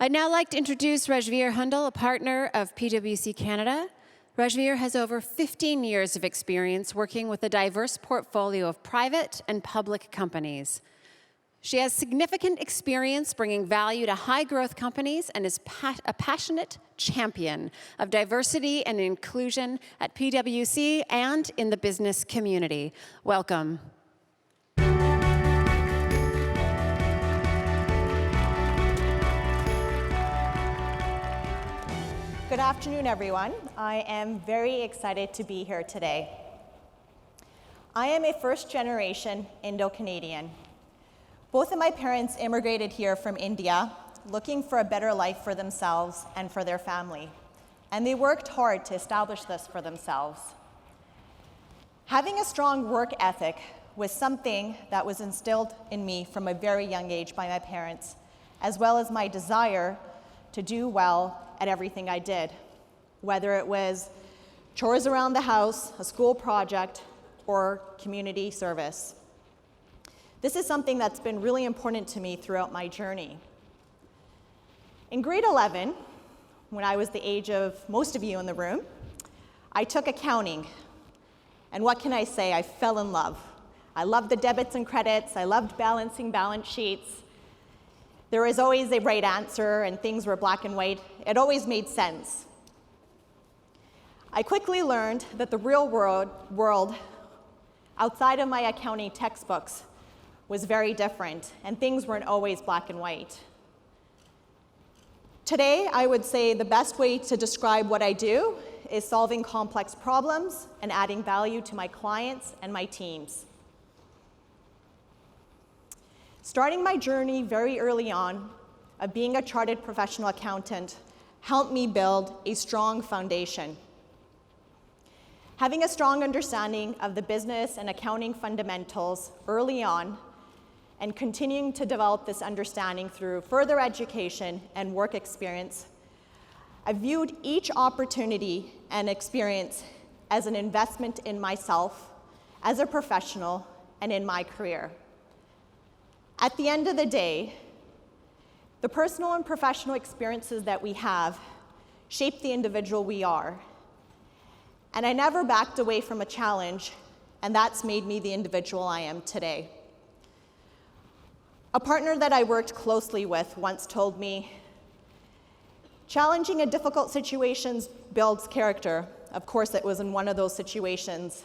I'd now like to introduce Rajveer Hundal, a partner of PwC Canada. Rajveer has over 15 years of experience working with a diverse portfolio of private and public companies. She has significant experience bringing value to high-growth companies and is a passionate champion of diversity and inclusion at PwC and in the business community. Welcome. Good afternoon, everyone. I am very excited to be here today. I am a first-generation Indo-Canadian. Both of my parents immigrated here from India, looking for a better life for themselves and for their family, and they worked hard to establish this for themselves. Having a strong work ethic was something that was instilled in me from a very young age by my parents, as well as my desire to do well at everything I did, whether it was chores around the house, a school project, or community service. This is something that's been really important to me throughout my journey. In grade 11, when I was the age of most of you in the room, I took accounting. And what can I say? I fell in love. I loved the debits and credits. I loved balancing balance sheets. There was always a right answer, and things were black and white. It always made sense. I quickly learned that the real world outside of my accounting textbooks was very different, and things weren't always black and white. Today, I would say the best way to describe what I do is solving complex problems and adding value to my clients and my teams. Starting my journey very early on of being a chartered professional accountant helped me build a strong foundation. Having a strong understanding of the business and accounting fundamentals early on and continuing to develop this understanding through further education and work experience, I viewed each opportunity and experience as an investment in myself as a professional and in my career. At the end of the day, the personal and professional experiences that we have shape the individual we are. And I never backed away from a challenge, and that's made me the individual I am today. A partner that I worked closely with once told me, challenging and difficult situations builds character. Of course, it was in one of those situations.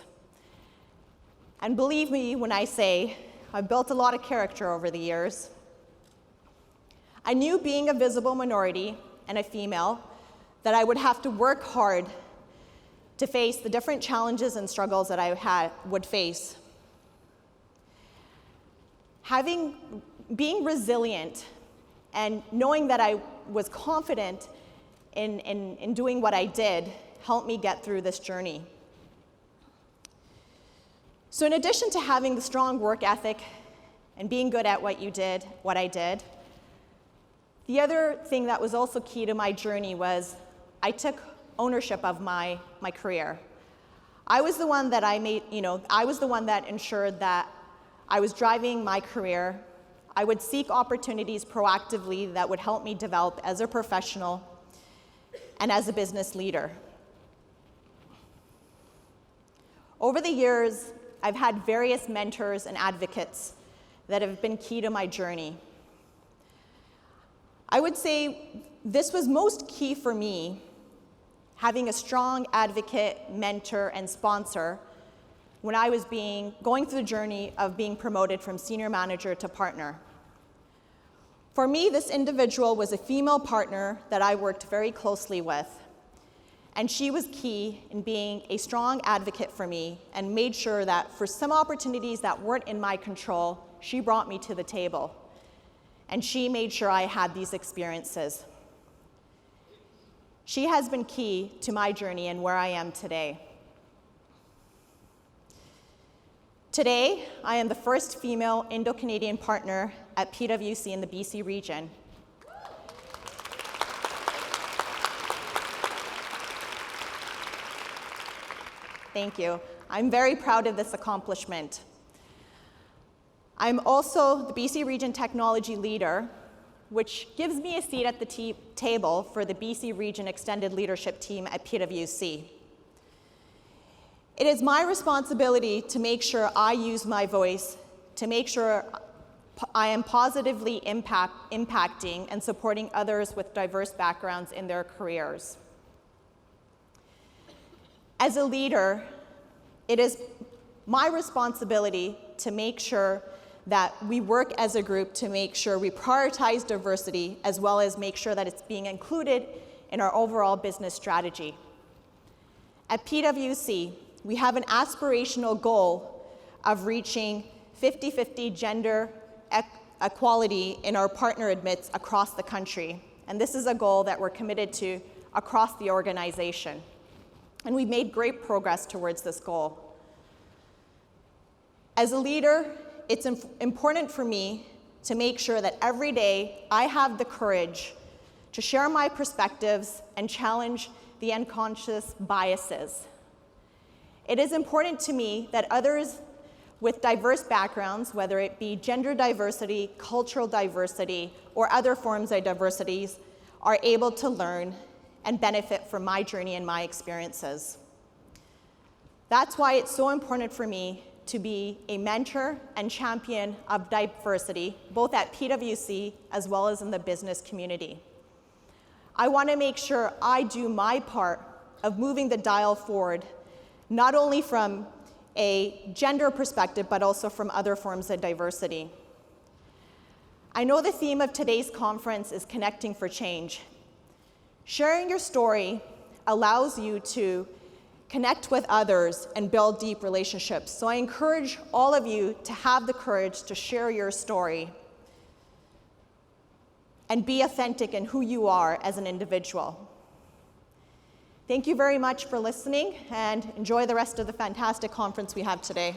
And believe me when I say, I've built a lot of character over the years. I knew being a visible minority and a female that I would have to work hard to face the different challenges and struggles that I would face. Being resilient and knowing that I was confident in doing what I did helped me get through this journey. So in addition to having the strong work ethic and being good at what I did, the other thing that was also key to my journey was I took ownership of my career. I was the one that I was the one that ensured that I was driving my career. I would seek opportunities proactively that would help me develop as a professional and as a business leader. Over the years, I've had various mentors and advocates that have been key to my journey. I would say this was most key for me, having a strong advocate, mentor, and sponsor when I was going through the journey of being promoted from senior manager to partner. For me, this individual was a female partner that I worked very closely with. And she was key in being a strong advocate for me and made sure that for some opportunities that weren't in my control, she brought me to the table. And she made sure I had these experiences. She has been key to my journey and where I am today. Today, I am the first female Indo-Canadian partner at PwC in the BC region. Thank you. I'm very proud of this accomplishment. I'm also the BC Region Technology Leader which gives me a seat at the table for the BC Region Extended Leadership Team at PwC. It is my responsibility to make sure I use my voice to make sure I am positively impacting and supporting others with diverse backgrounds in their careers. As a leader, it is my responsibility to make sure that we work as a group to make sure we prioritize diversity as well as make sure that it's being included in our overall business strategy. At PwC, we have an aspirational goal of reaching 50-50 gender equality in our partner admits across the country. And this is a goal that we're committed to across the organization. And we've made great progress towards this goal. As a leader, it's important for me to make sure that every day I have the courage to share my perspectives and challenge the unconscious biases. It is important to me that others with diverse backgrounds, whether it be gender diversity, cultural diversity, or other forms of diversities, are able to learn and benefit from my journey and my experiences. That's why it's so important for me to be a mentor and champion of diversity, both at PwC as well as in the business community. I want to make sure I do my part of moving the dial forward, not only from a gender perspective, but also from other forms of diversity. I know the theme of today's conference is connecting for change. Sharing your story allows you to connect with others and build deep relationships. So I encourage all of you to have the courage to share your story and be authentic in who you are as an individual. Thank you very much for listening, and enjoy the rest of the fantastic conference we have today.